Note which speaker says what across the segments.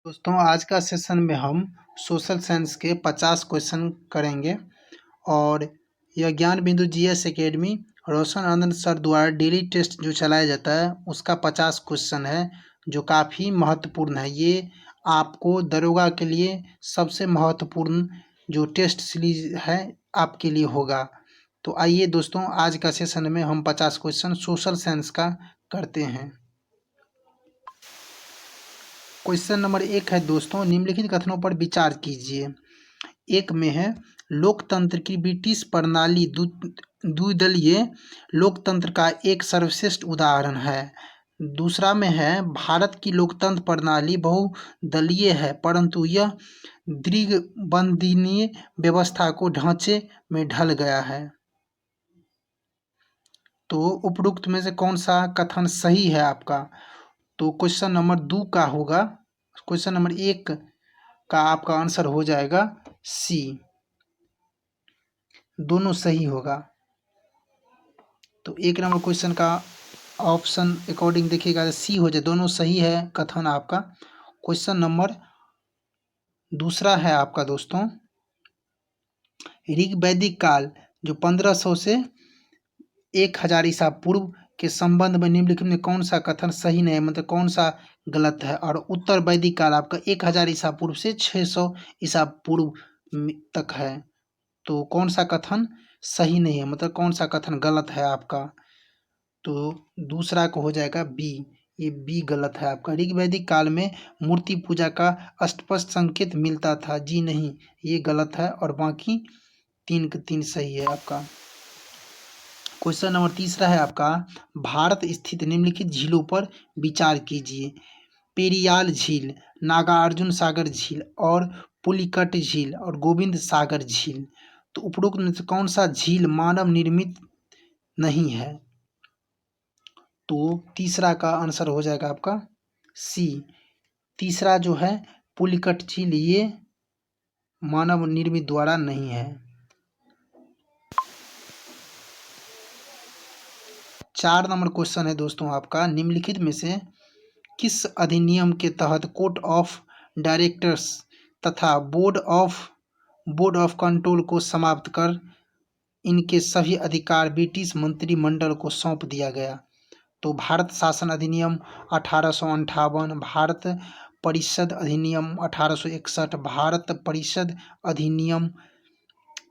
Speaker 1: दोस्तों आज का सेशन में हम सोशल साइंस के 50 क्वेश्चन करेंगे और यह ज्ञान बिंदु जीएस एकेडमी रोशन आनंद सर द्वारा डेली टेस्ट जो चलाया जाता है उसका 50 क्वेश्चन है जो काफ़ी महत्वपूर्ण है। ये आपको दरोगा के लिए सबसे महत्वपूर्ण जो टेस्ट सीरीज है आपके लिए होगा। तो आइए दोस्तों आज का सेशन में हम 50 क्वेश्चन सोशल साइंस का करते हैं। क्वेश्चन नंबर 1 है दोस्तों, निम्नलिखित कथनों पर विचार कीजिए। एक में है लोकतंत्र की ब्रिटिश प्रणाली द्विदलीय लोकतंत्र का एक सर्वश्रेष्ठ उदाहरण है। दूसरा में है भारत की लोकतंत्र प्रणाली बहुदलीय है परंतु यह द्विदलीय व्यवस्था को ढांचे में ढल गया है। तो उपरोक्त में से कौन सा कथन सही है आपका? तो क्वेश्चन नंबर 2 का होगा, क्वेश्चन नंबर 1 का आपका आंसर हो जाएगा सी, दोनों सही होगा। तो 1 नंबर क्वेश्चन का ऑप्शन अकॉर्डिंग देखिएगा सी हो जाए, दोनों सही है कथन आपका। क्वेश्चन नंबर दूसरा है आपका दोस्तों, ऋग वैदिक काल जो 1500 से 1000 ईसा पूर्व के संबंध में निम्नलिखित में कौन सा कथन सही नहीं है, मतलब कौन सा गलत है। और उत्तर वैदिक काल आपका 1000 ईसा पूर्व से 600 ईसा पूर्व तक है। तो कौन सा कथन सही नहीं है, मतलब कौन सा कथन गलत है आपका? तो दूसरा को हो जाएगा बी, ये बी गलत है आपका। ऋग वैदिक काल में मूर्ति पूजा का स्पष्ट संकेत मिलता था, जी नहीं, ये गलत है। और बाकी 3 के 3 सही है आपका। क्वेश्चन नंबर तीसरा है आपका, भारत स्थित निम्नलिखित झीलों पर विचार कीजिए। पेरियाल झील, नागार्जुन सागर झील और पुलिकट झील और गोविंद सागर झील। तो उपरोक्त में से कौन सा झील मानव निर्मित नहीं है? तो तीसरा का आंसर हो जाएगा आपका सी, तीसरा जो है पुलिकट झील, ये मानव निर्मित द्वारा नहीं है। 4 नंबर क्वेश्चन है दोस्तों आपका, निम्नलिखित में से किस अधिनियम के तहत कोर्ट ऑफ डायरेक्टर्स तथा बोर्ड ऑफ कंट्रोल को समाप्त कर इनके सभी अधिकार ब्रिटिश मंत्रिमंडल को सौंप दिया गया? तो भारत शासन अधिनियम 1858, भारत परिषद अधिनियम 1861, भारत परिषद अधिनियम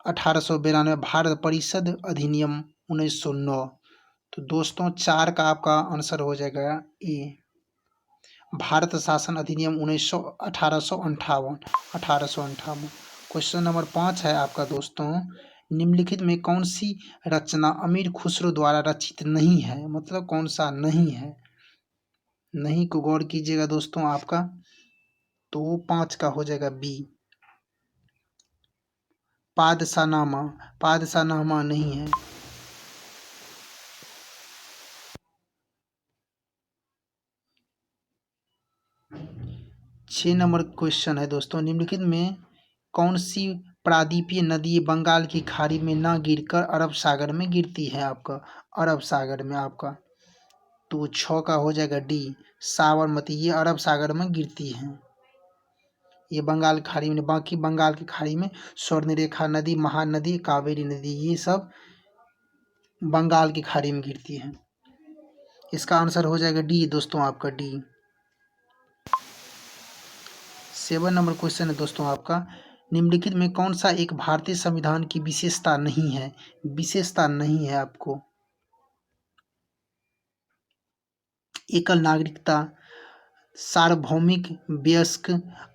Speaker 1: 1892, भारत परिषद अधिनियम 1909। तो दोस्तों 4 का आपका आंसर हो जाएगा ए, भारत शासन अधिनियम 1858। क्वेश्चन नंबर 5 है आपका दोस्तों, निम्नलिखित में कौन सी रचना अमीर खुसरो द्वारा रचित नहीं है, मतलब कौन सा नहीं है? नहीं को गौर कीजिएगा दोस्तों आपका। तो 5 का हो जाएगा बी, पादशाहनामा नहीं है। 6 नंबर क्वेश्चन है दोस्तों, निम्नलिखित में कौन सी प्रायद्वीपीय नदी बंगाल की खाड़ी में न गिरकर अरब सागर में गिरती है आपका? अरब सागर में आपका। तो 6 का हो जाएगा डी, साबरमती, ये अरब सागर में गिरती हैं, ये बंगाल खाड़ी में। बाकी बंगाल की खाड़ी में स्वर्णरेखा नदी, महानदी, कावेरी नदी, ये सब बंगाल की खाड़ी में गिरती हैं। इसका आंसर हो जाएगा डी दोस्तों आपका, डी। 7 नंबर क्वेश्चन है दोस्तों आपका, निम्नलिखित में कौन सा एक भारतीय संविधान की विशेषता नहीं है? विशेषता नहीं है आपको। एकल नागरिकता, सार्वभौमिक वयस्क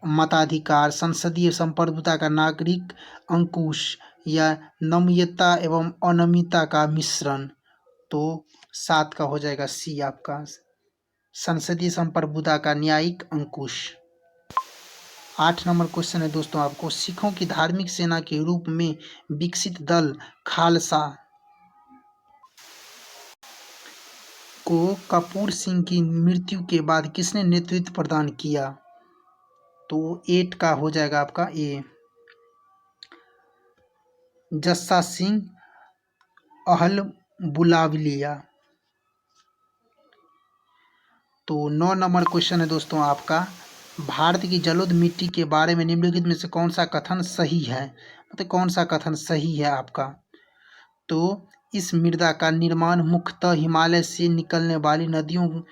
Speaker 1: मताधिकार, संसदीय संप्रभुता का नागरिक अंकुश या नम्यता एवं अनम्यता का मिश्रण। तो 7 का हो जाएगा सी आपका, संसदीय संप्रभुता का न्यायिक अंकुश। 8 नंबर क्वेश्चन है दोस्तों आपको, सिखों की धार्मिक सेना के रूप में विकसित दल खालसा को कपूर सिंह की मृत्यु के बाद किसने नेतृत्व प्रदान किया? तो 8 का हो जाएगा आपका ए, जस्सा सिंह अहलबुलाविलिया। तो 9 नंबर क्वेश्चन है दोस्तों आपका, भारत की जलोढ़ मिट्टी के बारे में निम्नलिखित में से कौन सा कथन सही है, मतलब कौन सा कथन सही है आपका। तो इस मृदा का निर्माण मुख्यतः हिमालय से निकलने वाली नदियों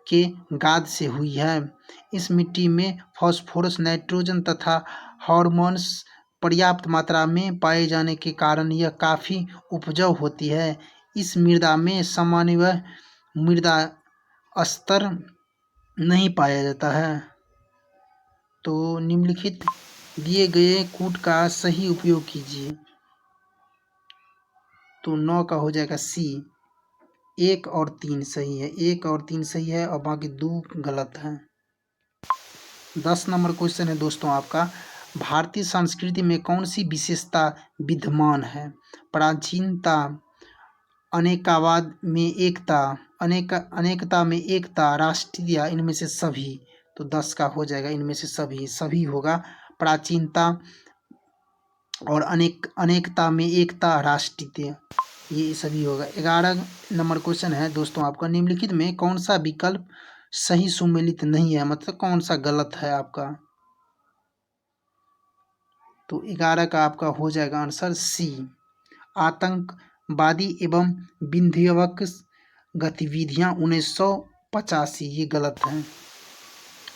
Speaker 1: के गाद से हुई है। इस मिट्टी में फास्फोरस, नाइट्रोजन तथा हार्मोन्स पर्याप्त मात्रा में पाए जाने के कारण यह काफ़ी उपजाऊ होती है। इस मृदा में सामान्यतः मृदा स्तर नहीं पाया जाता है। तो निम्नलिखित दिए गए कूट का सही उपयोग कीजिए। तो 9 का हो जाएगा सी। 1 और 3 सही है, 1 और 3 सही है और बाकी 2 गलत है। 10 नंबर क्वेश्चन है दोस्तों आपका, भारतीय संस्कृति में कौन सी विशेषता विद्यमान है। प्राचीनता, अनेकावाद में एकता, अनेकता में एकता, राष्ट्रीय, इनमें से सभी। तो 10 का हो जाएगा इनमें से सभी, सभी होगा। प्राचीनता और अनेकता में एकता, राष्ट्रीय, ये सभी होगा। 11 नंबर क्वेश्चन है दोस्तों आपका, निम्नलिखित में कौन सा विकल्प सही सुमेलित नहीं है, मतलब कौन सा गलत है आपका। तो 11 का आपका हो जाएगा आंसर सी। आतंकवादी एवं विध्वंसक गतिविधियां 1985, ये गलत है।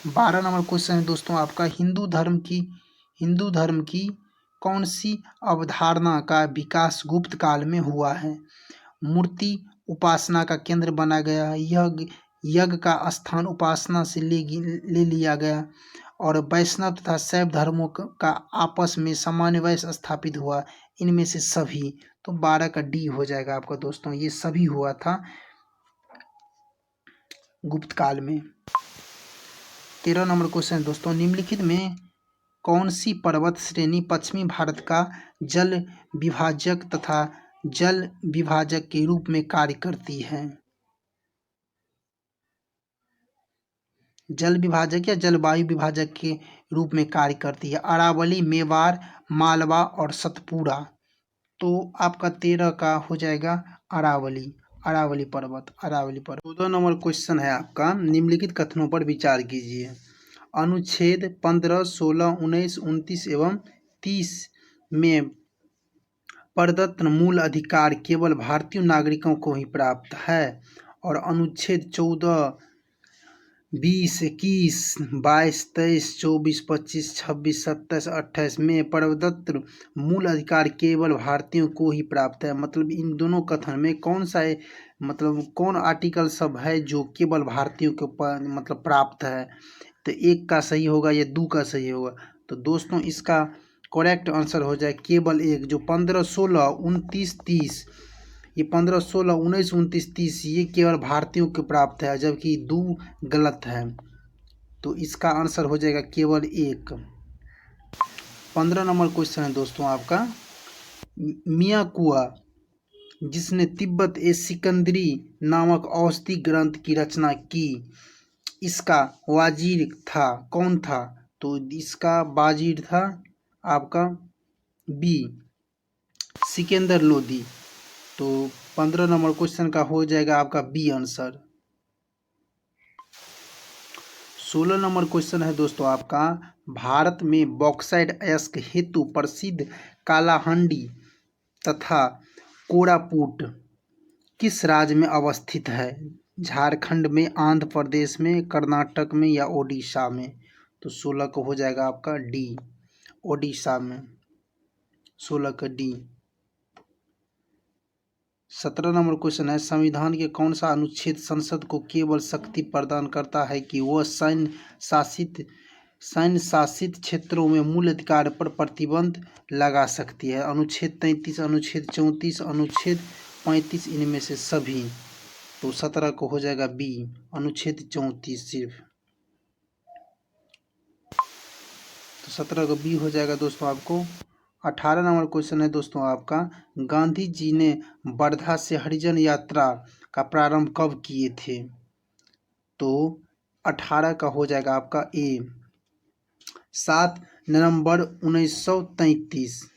Speaker 1: 12 नंबर क्वेश्चन है दोस्तों आपका, हिंदू धर्म की कौन सी अवधारणा का विकास गुप्त काल में हुआ है। मूर्ति उपासना का केंद्र बना गया, यज्ञ का स्थान उपासना से ले लिया गया, और वैष्णव तथा शैव धर्मों का आपस में समन्वय स्थापित हुआ, इनमें से सभी। तो 12 का डी हो जाएगा आपका दोस्तों, ये सभी हुआ था गुप्त काल में। 13 नंबर क्वेश्चन दोस्तों, निम्नलिखित में कौन सी पर्वत श्रेणी पश्चिमी भारत का जल विभाजक तथा जल विभाजक के रूप में कार्य करती है। जल विभाजक या जलवायु विभाजक के रूप में कार्य करती है। अरावली, मेवाड़, मालवा और सतपुड़ा। तो आपका 13 का हो जाएगा अरावली पर्वत। 14 नंबर क्वेश्चन है आपका, निम्नलिखित कथनों पर विचार कीजिए। अनुच्छेद 15, 16, 19, 29 एवं 30 में प्रदत्त मूल अधिकार केवल भारतीय नागरिकों को ही प्राप्त है, और अनुच्छेद 14, 20, 21, 22, 23, 24, 25, 26, 27, 28 में प्रदत्त मूल अधिकार केवल भारतीयों को ही प्राप्त है। मतलब इन दोनों कथन में कौन सा है, मतलब कौन आर्टिकल सब है जो केवल भारतीयों को मतलब प्राप्त है। तो 1 का सही होगा या 2 का सही होगा। तो दोस्तों इसका करेक्ट आंसर हो जाए केवल 1, जो 15, 16, 29, 30, ये 15, 16, 19, 29, 30 ये केवल भारतीयों को प्राप्त है, जबकि 2 गलत है। तो इसका आंसर हो जाएगा केवल 1। 15 नंबर क्वेश्चन है दोस्तों आपका, मियाँ कुआ जिसने तिब्बत ए सिकंदरी नामक औषधि ग्रंथ की रचना की, इसका वाजीर था, कौन था। तो इसका वाजीर था आपका बी, सिकंदर लोदी। तो 15 नंबर क्वेश्चन का हो जाएगा आपका बी आंसर। 16 नंबर क्वेश्चन है दोस्तों आपका, भारत में बॉक्साइट अयस्क हेतु प्रसिद्ध कालाहंडी तथा कोरापुट किस राज्य में अवस्थित है। झारखंड में, आंध्र प्रदेश में, कर्नाटक में या ओडिशा में। तो 16 को हो जाएगा आपका डी, ओडिशा में। 16 का डी। 17 नंबर क्वेश्चन है, संविधान के कौन सा अनुच्छेद संसद को केवल शक्ति प्रदान करता है कि वह सैन्य शासित क्षेत्रों में मूल अधिकार पर प्रतिबंध लगा सकती है। अनुच्छेद 33, अनुच्छेद 34, अनुच्छेद 35, इनमें से सभी। तो 17 को हो जाएगा बी, अनुच्छेद 34 सिर्फ। तो 17 को बी हो जाएगा दोस्तों आपको। 18 नंबर क्वेश्चन है दोस्तों आपका, गांधी जी ने वर्धा से हरिजन यात्रा का प्रारंभ कब किए थे। तो 18 का हो जाएगा आपका ए, 7 नवंबर 1933।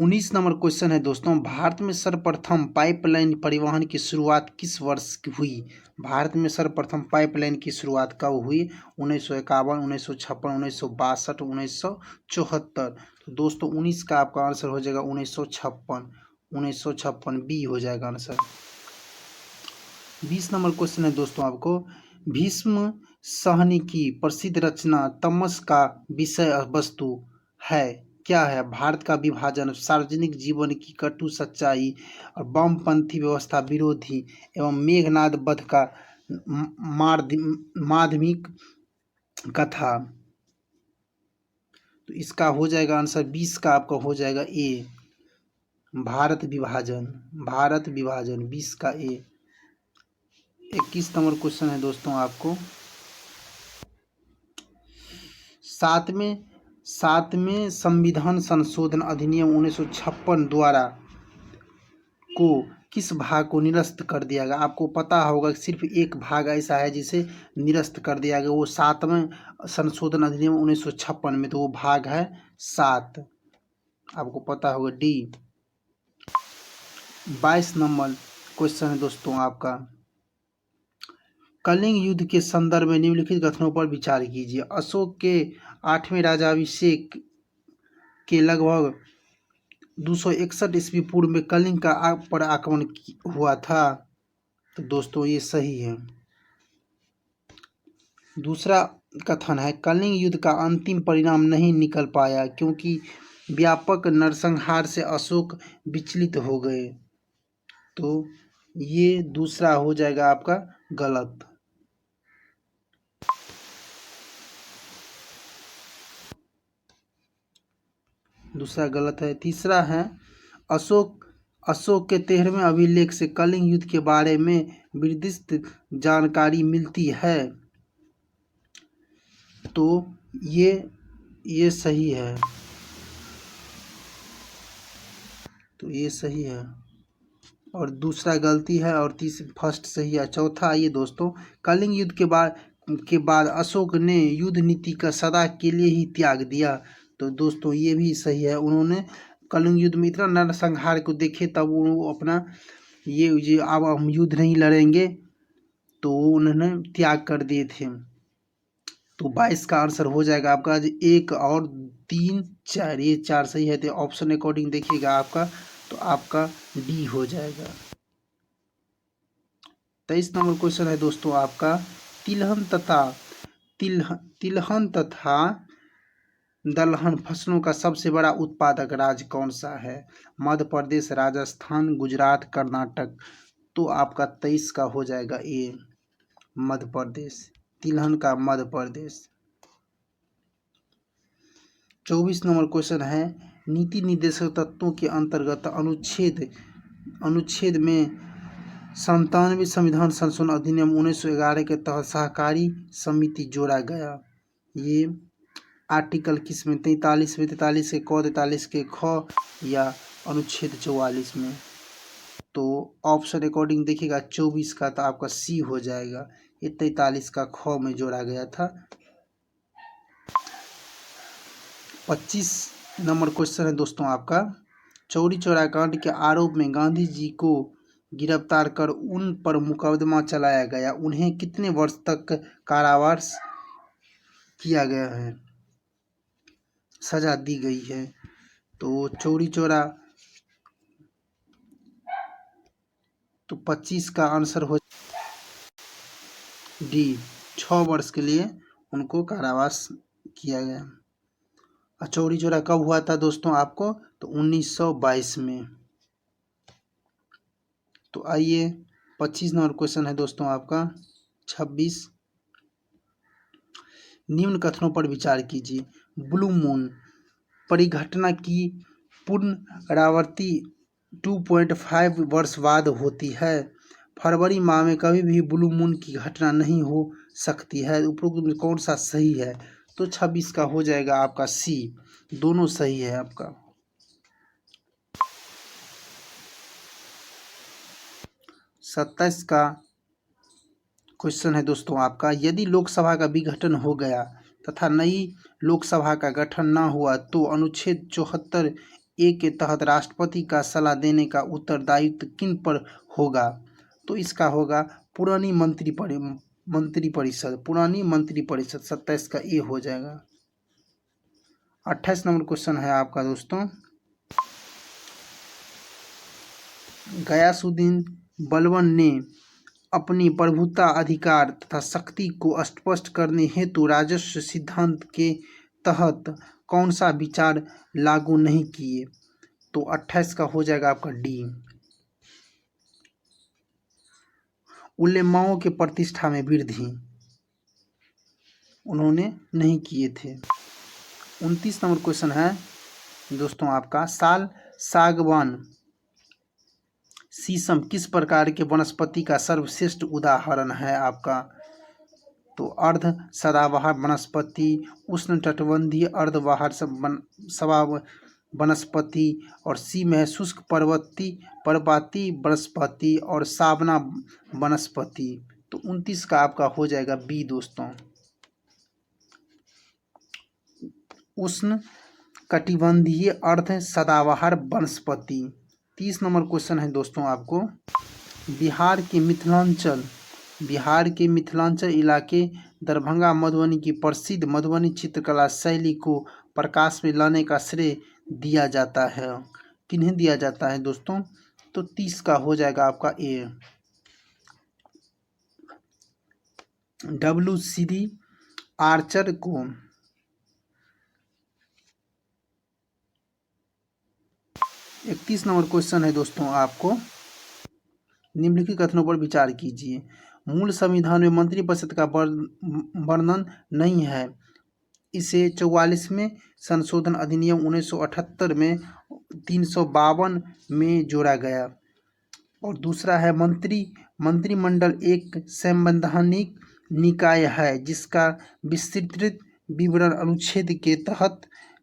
Speaker 1: 19 नंबर क्वेश्चन है दोस्तों, भारत में सर्वप्रथम पाइपलाइन परिवहन की शुरुआत किस वर्ष की हुई? भारत में सर्वप्रथम पाइपलाइन की शुरुआत कब हुई? 1951, 1956, 1962, 1974। तो दोस्तों 19 का आपका आंसर हो जाएगा 1956। 1956 बी हो जाएगा आंसर। 20 नंबर क्वेश्चन है दोस्तों आपको, भीष्म सहनी की प्रसिद्ध रचना तमस का विषय वस्तु है क्या है? भारत का विभाजन, सार्वजनिक जीवन की कटु सच्चाई और वामपंथी व्यवस्था विरोधी एवं मेघनाद वध का माध्यमिक कथा। तो इसका हो जाएगा आंसर 20 का आपका हो जाएगा ए, भारत विभाजन। भारत विभाजन 20 का ए। 21 नंबर क्वेश्चन है दोस्तों आपको, सातवें संविधान संशोधन अधिनियम 1956 द्वारा को किस भाग को निरस्त कर दिया गया? आपको पता होगा कि सिर्फ एक भाग ऐसा है जिसे निरस्त कर दिया गया, वो 7वें संशोधन अधिनियम 1956 में, तो वो भाग है 7। आपको पता होगा डी। 22 नंबर क्वेश्चन है दोस्तों आपका, कलिंग युद्ध के संदर्भ में निम्नलिखित कथनों पर विचार कीजिए। अशोक के 8वें राजाभिषेक के लगभग 261 ईस्वी पूर्व में कलिंग का पर आक्रमण हुआ था। तो दोस्तों ये सही है। दूसरा कथन है, कलिंग युद्ध का अंतिम परिणाम नहीं निकल पाया क्योंकि व्यापक नरसंहार से अशोक विचलित हो गए। तो ये दूसरा हो जाएगा आपका गलत। दूसरा गलत है। तीसरा है, अशोक के 13वें अभिलेख से कलिंग युद्ध के बारे में विस्तृत जानकारी मिलती है। तो ये सही है। तो ये सही है और दूसरा गलती है और फर्स्ट सही है। चौथा आइए दोस्तों, कलिंग युद्ध के बाद अशोक ने युद्ध नीति का सदा के लिए ही त्याग दिया। तो दोस्तों ये भी सही है। उन्होंने कलिंग युद्ध में इतना नरसंहार को देखे तब वो अपना ये अब हम युद्ध नहीं लड़ेंगे तो उन्होंने त्याग कर दिए थे। तो 22 का आंसर हो जाएगा आपका 1 और 3 4, ये 4 सही है। तो ऑप्शन अकॉर्डिंग देखिएगा आपका, तो आपका डी हो जाएगा। 23 नंबर क्वेश्चन है दोस्तों आपका, तिलहन तथा दलहन फसलों का सबसे बड़ा उत्पादक राज्य कौन सा है? मध्य प्रदेश, राजस्थान, गुजरात, कर्नाटक। तो आपका 23 का हो जाएगा ए, मध्य प्रदेश। तिलहन का मध्य प्रदेश। 24 नंबर क्वेश्चन है, नीति निर्देशक तत्वों के अंतर्गत अनुच्छेद में 97वें संविधान संशोधन अधिनियम 1911 के तहत सहकारी समिति जोड़ा गया। ये आर्टिकल किस में? 43 में, 43 के क, 43 के ख या अनुच्छेद 44 में। तो ऑप्शन अकॉर्डिंग देखिएगा 24 का, तो आपका सी हो जाएगा। ये 43 का ख में जोड़ा गया था। 25 नंबर क्वेश्चन है दोस्तों आपका, चौरी चौरा कांड के आरोप में गांधी जी को गिरफ्तार कर उन पर मुकदमा चलाया गया। उन्हें कितने वर्ष तक कारावास किया गया है, सजा दी गई है? तो चौरी चौरा, तो 25 का आंसर हो डी, 6 वर्ष के लिए उनको कारावास किया गया। और चौरी चौरा कब हुआ था दोस्तों आपको? तो 1922 में। तो आइए 25 नंबर क्वेश्चन है दोस्तों आपका 26, निम्न कथनों पर विचार कीजिए। ब्लू मून परिघटना की पुनरावृत्ति 2.5 वर्ष बाद होती है। फरवरी माह में कभी भी ब्लू मून की घटना नहीं हो सकती है। उपरोक्त में कौन सा सही है? तो 26 का हो जाएगा आपका सी, दोनों सही है आपका। 27 का क्वेश्चन है दोस्तों आपका, यदि लोकसभा का विघटन हो गया तथा नई लोकसभा का गठन न हुआ तो अनुच्छेद 74 ए के तहत राष्ट्रपति का सलाह देने का उत्तरदायित्व किन पर होगा? तो इसका होगा पुरानी मंत्रिपरिषद, पुरानी मंत्रिपरिषद। 27 का ए हो जाएगा। 28 नंबर क्वेश्चन है आपका दोस्तों, गयासुद्दीन बलबन ने अपनी प्रभुता, अधिकार तथा शक्ति को स्पष्ट करने हेतु राजस्व सिद्धांत के तहत कौन सा विचार लागू नहीं किए? तो 28 का हो जाएगा आपका डी। उलेमाओं के प्रतिष्ठा में वृद्धि उन्होंने नहीं किए थे। 29 नंबर क्वेश्चन है दोस्तों आपका, साल, सागवान, शीशम किस प्रकार के वनस्पति का सर्वश्रेष्ठ उदाहरण है आपका? तो अर्ध सदाबहार वनस्पति, उष्ण कटिबंधीय अर्धबहार वनस्पति, और सी में है शुष्क पर्वतीय वनस्पति और सावना वनस्पति। तो 29 का आपका हो जाएगा बी दोस्तों, उष्ण कटिबंधीय अर्ध सदाबहार वनस्पति। 30 नंबर क्वेश्चन है दोस्तों आपको, बिहार के मिथिलांचल इलाके दरभंगा मधुबनी की प्रसिद्ध मधुबनी चित्रकला शैली को प्रकाश में लाने का श्रेय दिया जाता है, किन्हें दिया जाता है दोस्तों? तो 30 का हो जाएगा आपका ए, WC आर्चर को। 31 नंबर क्वेश्चन है दोस्तों आपको, निम्नलिखित कथनों पर विचार कीजिए। मूल संविधान में मंत्रिपरिषद का वर्णन नहीं है, इसे 44वें संशोधन अधिनियम 1978 में 352 में जोड़ा गया। और दूसरा है, मंत्रिमंडल एक संवैधानिक निकाय है जिसका विस्तृत विवरण अनुच्छेद के तहत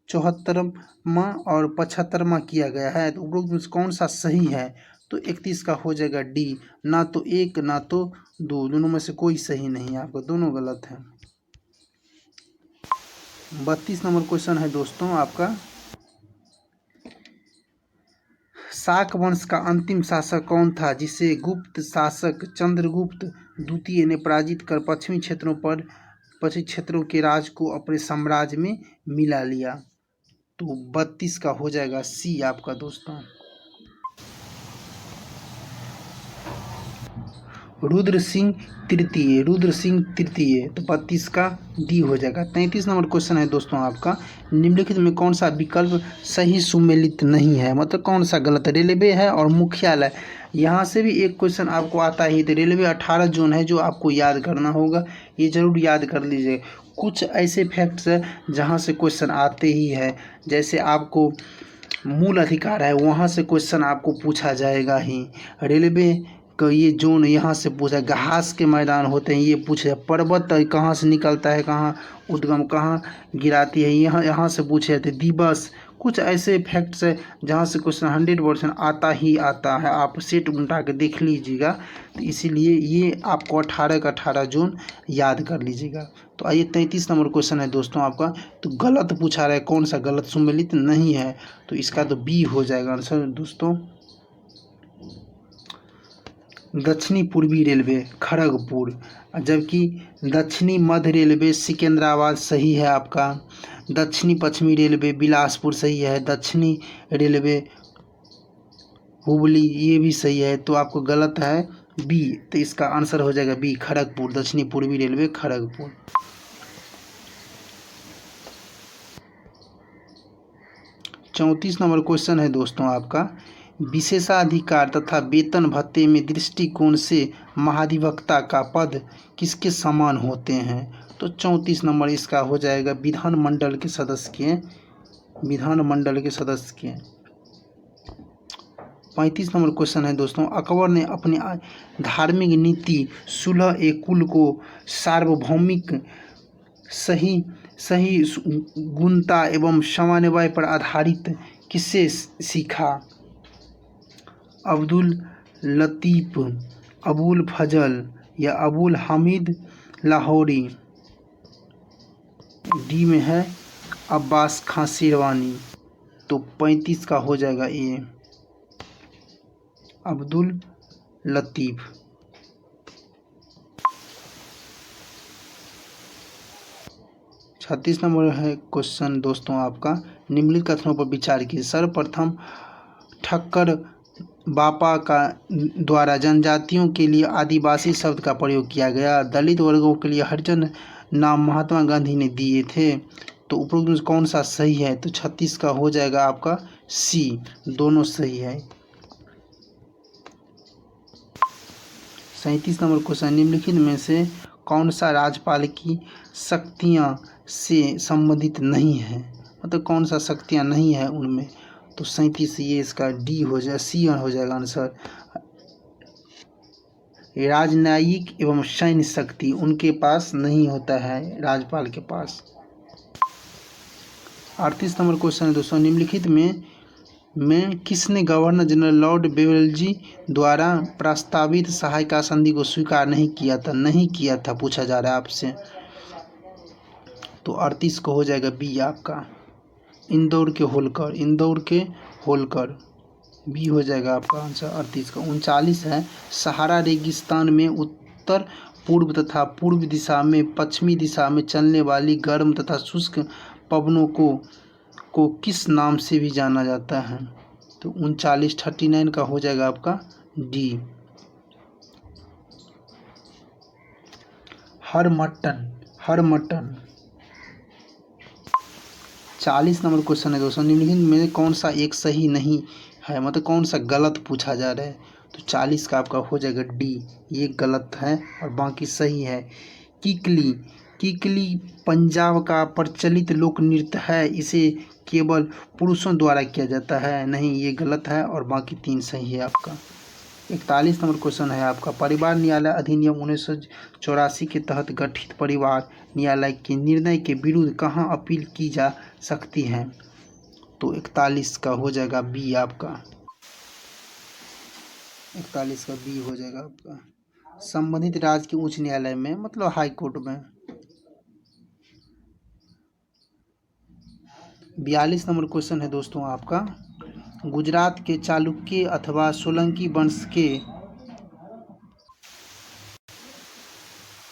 Speaker 1: 74वां और 75वां किया गया है। तो उपरोक्त में कौन सा सही है? तो 31 का हो जाएगा डी, ना तो 1 ना तो 2, दोनों में से कोई सही नहीं है आपका, दोनों गलत है। 32 नंबर क्वेश्चन है दोस्तों आपका, शाक वंश का अंतिम शासक कौन था जिसे गुप्त शासक चंद्रगुप्त द्वितीय ने पराजित कर पश्चिमी क्षेत्रों के राज को अपने साम्राज्य में मिला लिया? तो 32 का हो जाएगा सी आपका दोस्तों, रुद्र सिंह तृतीय। तो 32 का डी हो जाएगा। 33 नंबर क्वेश्चन है दोस्तों आपका, निम्नलिखित में कौन सा विकल्प सही सुमेलित नहीं है, मतलब कौन सा गलत? रेलवे है और मुख्यालय, यहाँ से भी एक क्वेश्चन आपको आता ही। तो रेलवे 18 जोन है जो आपको याद करना होगा, ये जरूर याद कर लीजिए। कुछ ऐसे फैक्ट्स है जहाँ से क्वेश्चन आते ही है, जैसे आपको मूल अधिकार है वहाँ से क्वेश्चन आपको पूछा जाएगा ही। रेलवे का ये जोन यहाँ से पूछा, घास के मैदान होते हैं ये पूछे, पर्वत कहाँ से निकलता है, कहाँ उद्गम, कहाँ गिराती है, यहाँ से पूछे जाते। दिवस, कुछ ऐसे फैक्ट्स है जहाँ से क्वेश्चन 100% आता ही आता है, आप सेट उल्टा के देख लीजिएगा। तो इसीलिए ये आपको 18 का 18 जोन याद कर लीजिएगा। तो आइए 33 नंबर क्वेश्चन है दोस्तों आपका, तो गलत पूछा रहा है, कौन सा गलत सुमेलित नहीं है? तो इसका तो बी हो जाएगा आंसर दोस्तों, दक्षिणी पूर्वी रेलवे खड़गपुर, जबकि दक्षिणी मध्य रेलवे सिकंदराबाद सही है आपका। दक्षिणी पश्चिमी रेलवे बिलासपुर सही है। दक्षिणी रेलवे हुबली ये भी सही है, तो आपको गलत है बी। तो इसका आंसर हो जाएगा बी, खड़गपुर, दक्षिणी पूर्वी रेलवे खड़गपुर। 34 नंबर क्वेश्चन है दोस्तों आपका, विशेषाधिकार तथा वेतन भत्ते में दृष्टिकोण से महाधिवक्ता का पद किसके समान होते हैं? तो 34 नंबर इसका हो जाएगा विधानमंडल के सदस्य के। 35 नंबर क्वेश्चन है दोस्तों, अकबर ने अपनी धार्मिक नीति सुलह ए कुल को सार्वभौमिक सही गुणता एवं समन्वय पर आधारित किससे सीखा? अब्दुल लतीफ़, अबुल फजल या अबुल हामिद लाहौरी? डी में है अब्बास खां शेरवानी। तो 35 का हो जाएगा ए, अब्दुल लतीफ़। 36 नंबर है क्वेश्चन दोस्तों आपका, निम्नलिखित कथनों पर विचार कीजिए। सर्वप्रथम ठक्कर बापा का द्वारा जनजातियों के लिए आदिवासी शब्द का प्रयोग किया गया। दलित वर्गों के लिए हरिजन नाम महात्मा गांधी ने दिए थे। तो उपरोक्त में कौन सा सही है? तो 36 का हो जाएगा आपका सी, दोनों सही है। 37 नंबर क्वेश्चन, निम्नलिखित में से कौन सा राज्यपाल की शक्तियाँ से संबंधित नहीं है? मतलब कौन सा शक्तियाँ नहीं है उनमें? तो 37 ये इसका डी हो जाए, सी हो जाएगा आंसर। राजनयिक एवं सैन्य शक्ति उनके पास नहीं होता है, राज्यपाल के पास। 38 नंबर क्वेश्चन है दोस्तों, निम्नलिखित में किसने गवर्नर जनरल लॉर्ड वेल्लेस्ली द्वारा प्रस्तावित सहायता संधि को स्वीकार नहीं किया था? नहीं किया था पूछा जा रहा है आपसे। तो 38 को हो जाएगा बी आपका, इंदौर के होलकर, इंदौर के होलकर, बी हो जाएगा आपका आंसर 38 का। 39 है, सहारा रेगिस्तान में उत्तर पूर्व तथा पूर्व दिशा में पश्चिमी दिशा में चलने वाली गर्म तथा शुष्क पवनों को किस नाम से भी जाना जाता है? तो 39 का हो जाएगा आपका डी, हरमट्टन। 40 नंबर क्वेश्चन है दोस्तों, निम्नलिखित में कौन सा एक सही नहीं है? मतलब कौन सा गलत पूछा जा रहा है? तो 40 का आपका हो जाएगा डी, ये गलत है और बाकी सही है। किकली पंजाब का प्रचलित लोक नृत्य है, इसे केवल पुरुषों द्वारा किया जाता है। नहीं, ये गलत है और बाकी 3 सही है आपका। 41 नंबर क्वेश्चन है आपका, परिवार न्यायालय अधिनियम 1984 के तहत गठित परिवार न्यायालय के निर्णय के विरुद्ध कहाँ अपील की जा सकती है? तो 41 का हो जाएगा बी आपका, 41 का बी हो जाएगा आपका, संबंधित राज्य के उच्च न्यायालय में, मतलब हाई कोर्ट में। 42 नंबर क्वेश्चन है दोस्तों आपका, गुजरात के चालुक्य अथवा सोलंकी वंश के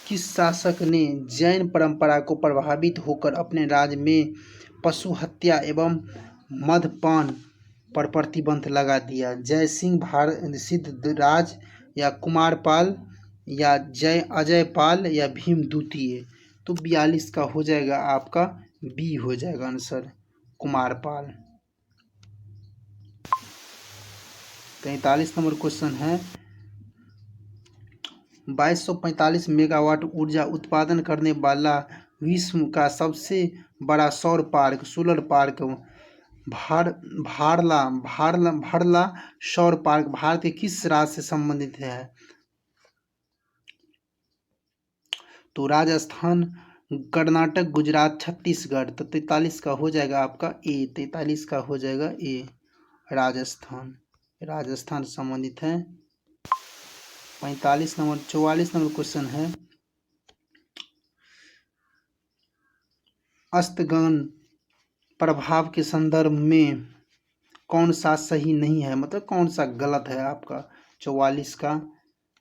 Speaker 1: किस शासक ने जैन परंपरा को प्रभावित होकर अपने राज्य में पशु हत्या एवं मद्यपान पर प्रतिबंध लगा दिया? जय सिंह सिद्धराज या कुमारपाल या अजयपाल या भीम द्वितीय? तो 42 का हो जाएगा आपका बी हो जाएगा आंसर, कुमारपाल। 43 नंबर क्वेश्चन है, 2245 मेगावाट ऊर्जा उत्पादन करने वाला विश्व का सबसे बड़ा सौर पार्क सोलर पार्क भारला सौर पार्क भारत के किस राज्य से संबंधित है? तो राजस्थान, कर्नाटक, गुजरात, छत्तीसगढ़। तो 43 का हो जाएगा आपका ए, 43 का हो जाएगा ए, राजस्थान से संबंधित है। 44 नंबर क्वेश्चन है, अस्तगन प्रभाव के संदर्भ में कौन सा सही नहीं है? मतलब कौन सा गलत है आपका? 44 का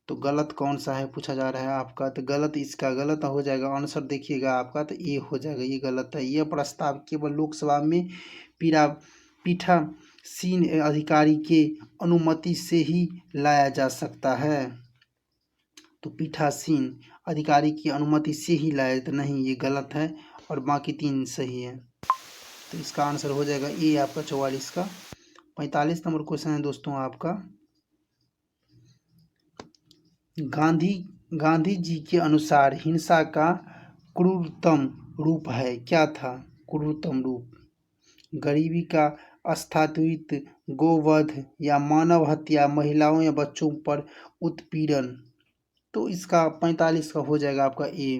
Speaker 1: तो गलत कौन सा है पूछा जा रहा है आपका? तो गलत इसका गलत हो जाएगा आंसर, देखिएगा आपका तो ए हो जाएगा, ये गलत है। यह प्रस्ताव केवल लोकसभा में पीठासीन अधिकारी के अनुमति से ही लाया जा सकता है। तो पीठासीन अधिकारी की अनुमति से ही लाया, तो नहीं, ये गलत है और बाकी 3 सही है। तो इसका आंसर हो जाएगा ए आपका 44 का। 45 नंबर क्वेश्चन है दोस्तों आपका, गांधी जी के अनुसार हिंसा का क्रूरतम रूप है, क्या था क्रूरतम रूप? गरीबी का अस्थायित्व, गोवध या मानव हत्या, महिलाओं या बच्चों पर उत्पीड़न? तो इसका 45 का हो जाएगा आपका ए।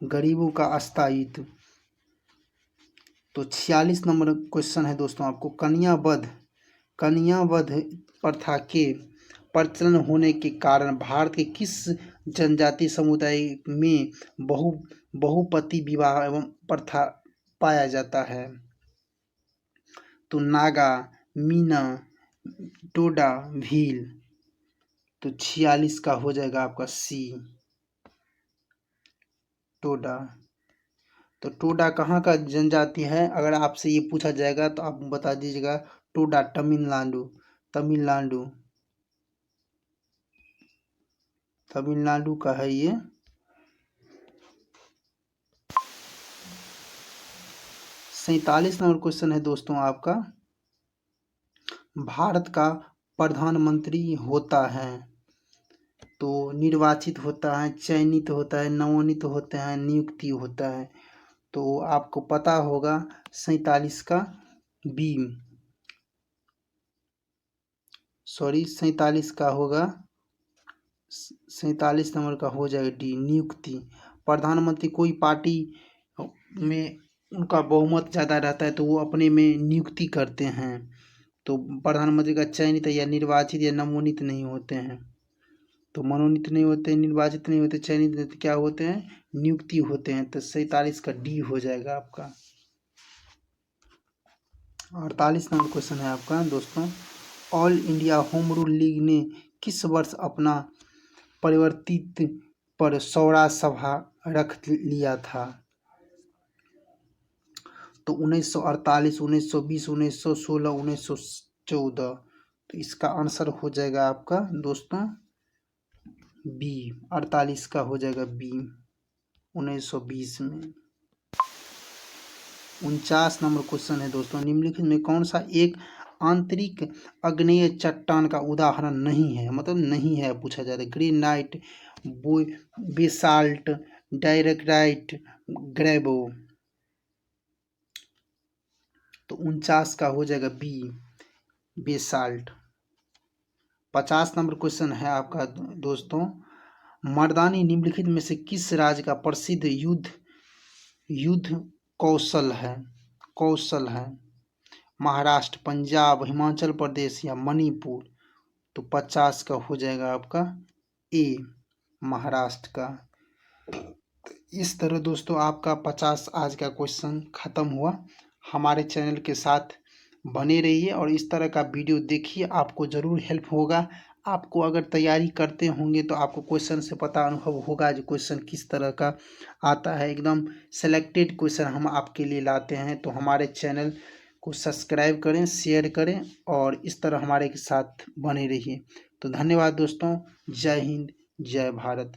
Speaker 1: गरीबों का अस्थायित्व। तो 46 नंबर क्वेश्चन है दोस्तों आपको, कन्या वध प्रथा के प्रचलन होने के कारण भारत के किस जनजातीय समुदाय में बहुपति विवाह एवं प्रथा पाया जाता है? तो नागा, मीना, टोडा, भील। तो 46 का हो जाएगा आपका सी, टोडा। तो टोडा कहाँ का जनजाति है? अगर आपसे ये पूछा जाएगा तो आप बता दीजिएगा टोडा तमिलनाडु, तमिलनाडु, तमिलनाडु का है ये। सैतालीस नंबर क्वेश्चन है दोस्तों आपका, भारत का प्रधानमंत्री होता है तो निर्वाचित होता है, चयनित होता है, नवोन्नीत होते हैं, नियुक्ति होता है। तो आपको पता होगा 47 का बी, सॉरी 47 का होगा, 47 नंबर का हो जाएगा डी, नियुक्ति। प्रधानमंत्री कोई पार्टी में उनका बहुमत ज़्यादा रहता है तो वो अपने में नियुक्ति करते हैं, तो प्रधानमंत्री का चयनित या निर्वाचित या नवोन्नीत नहीं होते हैं। तो मनोनीत नहीं होते, निर्वाचित नहीं होते, चयनित नहीं होते, क्या होते हैं? नियुक्ति होते हैं। तो 47 का डी हो जाएगा आपका। 48 नंबर क्वेश्चन है आपका दोस्तों, all India home rule league ने किस वर्ष अपना परिवर्तित पर सौरा सभा रख लिया था? तो 1948, 1920, 1916, 1914। तो इसका आंसर हो जाएगा आपका दोस्तों बी, 48 का हो जाएगा बी, 1920 में। 49 नंबर क्वेश्चन है दोस्तों, निम्नलिखित में कौन सा एक आंतरिक आग्नेय चट्टान का उदाहरण नहीं है, मतलब नहीं है पूछा जाता है? ग्रेनाइट, बेसाल्ट, डायरेक्टाइट, ग्रेबो। तो 49 का हो जाएगा बी, बेसाल्ट। 50 नंबर क्वेश्चन है आपका दोस्तों, मर्दानी निम्नलिखित में से किस राज्य का प्रसिद्ध युद्ध कौशल है? महाराष्ट्र, पंजाब, हिमाचल प्रदेश या मणिपुर। तो 50 का हो जाएगा आपका ए, महाराष्ट्र का। इस तरह दोस्तों आपका 50 आज का क्वेश्चन खत्म हुआ। हमारे चैनल के साथ बने रहिए और इस तरह का वीडियो देखिए, आपको ज़रूर हेल्प होगा। आपको अगर तैयारी करते होंगे तो आपको क्वेश्चन से पता अनुभव होगा जो क्वेश्चन किस तरह का आता है। एकदम सेलेक्टेड क्वेश्चन हम आपके लिए लाते हैं। तो हमारे चैनल को सब्सक्राइब करें, शेयर करें और इस तरह हमारे के साथ बने रहिए। तो धन्यवाद दोस्तों, जय हिंद, जय भारत।